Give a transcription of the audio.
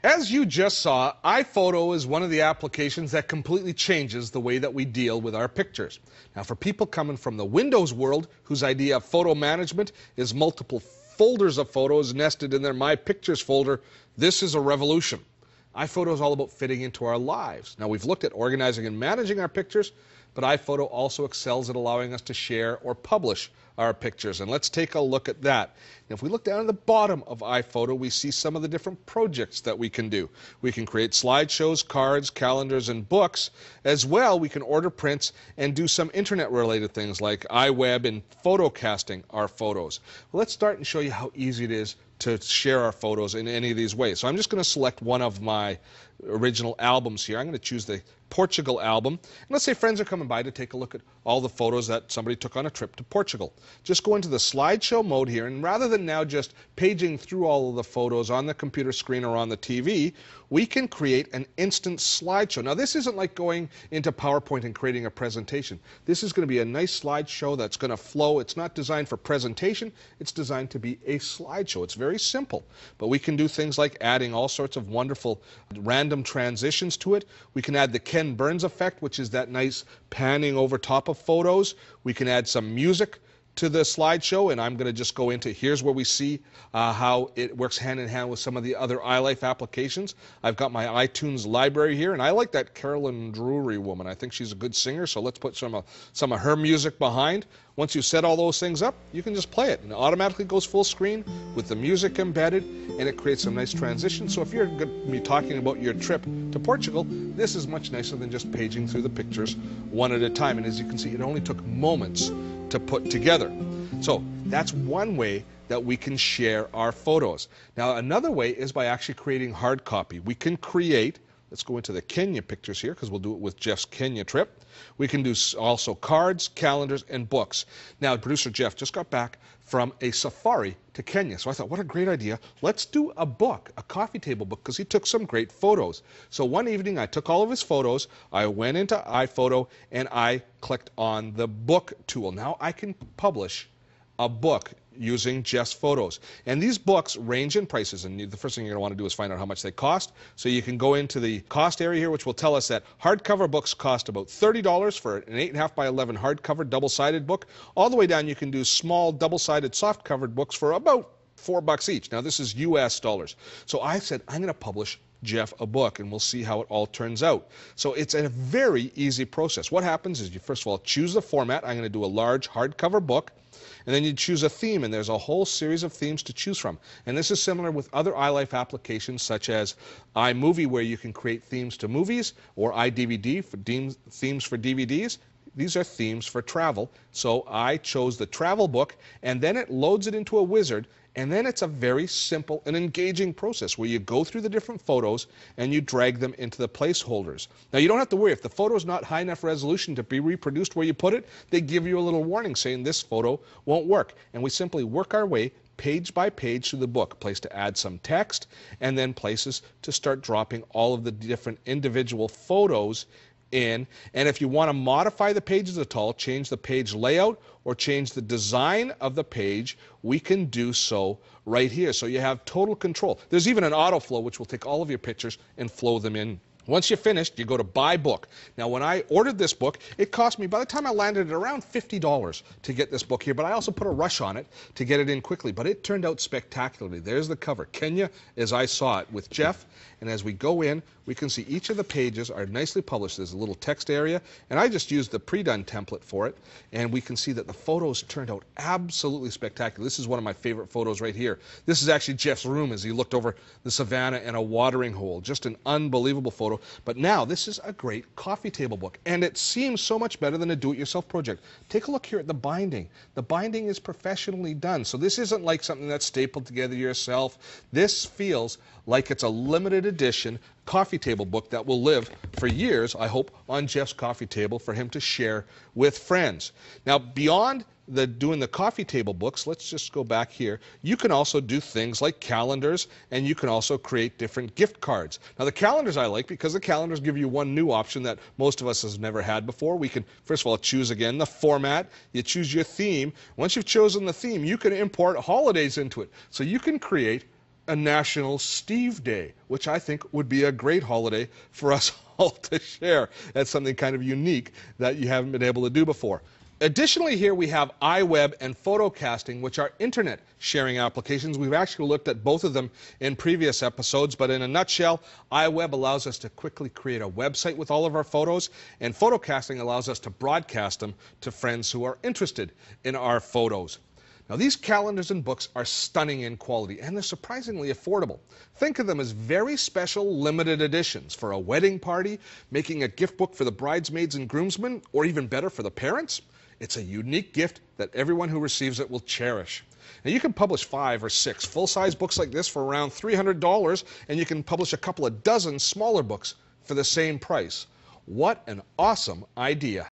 As you just saw, iPhoto is one of the applications that completely changes the way that we deal with our pictures. Now, for people coming from the Windows world whose idea of photo management is multiple folders of photos nested in their My Pictures folder, this is a revolution. iPhoto is all about fitting into our lives. Now, we've looked at organizing and managing our pictures, but iPhoto also excels at allowing us to share or publish our pictures. And let's take a look at that. And if we look down at the bottom of iPhoto, we see some of the different projects that we can do. We can create slideshows, cards, calendars, and books. As well, we can order prints and do some internet-related things like iWeb and photocasting our photos. Well, let's start and show you how easy it is to share our photos in any of these ways. So I'm just going to select one of my original albums here. I'm going to choose the Portugal album. And let's say friends are coming by to take a look at all the photos that somebody took on a trip to Portugal. Just go into the slideshow mode here, and rather than now just paging through all of the photos on the computer screen or on the TV, we can create an instant slideshow. Now, this isn't like going into PowerPoint and creating a presentation. This is going to be a nice slideshow that's going to flow. It's not designed for presentation. It's designed to be a slideshow. It's very simple, but we can do things like adding all sorts of wonderful random transitions to it. We can add the Ken Burns effect, which is that nice panning over top of photos. We can add some music to the slideshow, and I'm going to just go into here's where we see how it works hand in hand with some of the other iLife applications. I've got my iTunes library here, and I like that Carolyn Drury woman. I think she's a good singer, so let's put some of her music behind. Once you set all those things up, you can just play it, and it automatically goes full screen with the music embedded, and it creates some nice transitions. So if you're going to be talking about your trip to Portugal, this is much nicer than just paging through the pictures one at a time. And as you can see, it only took moments to put together. So that's one way that we can share our photos. Now, another way is by actually creating hard copy. We can create, let's go into the Kenya pictures here because we'll do it with Jeff's Kenya trip. We can do also cards, calendars, and books. Now, producer Jeff just got back from a safari to Kenya. So I thought, what a great idea. Let's do a book, a coffee table book, because he took some great photos. So one evening I took all of his photos, I went into iPhoto, and I clicked on the book tool. Now I can publish a book using Jeff's photos. And these books range in prices, and the first thing you're going to want to do is find out how much they cost. So you can go into the cost area here, which will tell us that hardcover books cost about $30 for an 8.5 by 11 hardcover double-sided book. All the way down, you can do small double-sided soft-covered books for about $4 each. Now, this is US dollars. So I said, I'm going to publish Jeff a book, and we'll see how it all turns out. So it's a very easy process. What happens is you first of all choose the format. I'm going to do a large hardcover book, and then you choose a theme, and there's a whole series of themes to choose from. And this is similar with other iLife applications such as iMovie, where you can create themes to movies, or iDVD for themes for DVDs. These are themes for travel. So I chose the travel book, and then it loads it into a wizard. And then it's a very simple and engaging process where you go through the different photos and you drag them into the placeholders. Now, you don't have to worry. If the photo's not high enough resolution to be reproduced where you put it, they give you a little warning saying this photo won't work. And we simply work our way page by page through the book, a place to add some text, and then places to start dropping all of the different individual photos in. And if you want to modify the pages at all, change the page layout or change the design of the page, we can do so right here. So you have total control. There's even an autoflow which will take all of your pictures and flow them in. Once you're finished, you go to buy book. Now, when I ordered this book, it cost me, by the time I landed, around $50 to get this book here, but I also put a rush on it to get it in quickly. But it turned out spectacularly. There's the cover, Kenya as I saw it, with Jeff. And as we go in, we can see each of the pages are nicely published. There's a little text area, and I just used the pre-done template for it. And we can see that the photos turned out absolutely spectacular. This is one of my favorite photos right here. This is actually Jeff's room as he looked over the savannah and a watering hole. Just an unbelievable photo. But now this is a great coffee table book, and it seems so much better than a do-it-yourself project. Take a look here at the binding. The binding is professionally done, so this isn't like something that's stapled together yourself. This feels like it's a limited edition coffee table book that will live for years, I hope, on Jeff's coffee table for him to share with friends. Now, beyond doing the coffee table books, let's just go back here. You can also do things like calendars, and you can also create different gift cards. Now, the calendars I like because the calendars give you one new option that most of us has never had before. We can, first of all, choose again the format. You choose your theme. Once you've chosen the theme, you can import holidays into it. So you can create a National Steve Day, which I think would be a great holiday for us all to share. That's something kind of unique that you haven't been able to do before. Additionally, here we have iWeb and photocasting, which are internet sharing applications. We've actually looked at both of them in previous episodes, but in a nutshell, iWeb allows us to quickly create a website with all of our photos, and photocasting allows us to broadcast them to friends who are interested in our photos. Now, these calendars and books are stunning in quality, and they're surprisingly affordable. Think of them as very special limited editions for a wedding party, making a gift book for the bridesmaids and groomsmen, or even better, for the parents. It's a unique gift that everyone who receives it will cherish. Now, you can publish 5 or 6 full-size books like this for around $300, and you can publish a couple of dozen smaller books for the same price. What an awesome idea!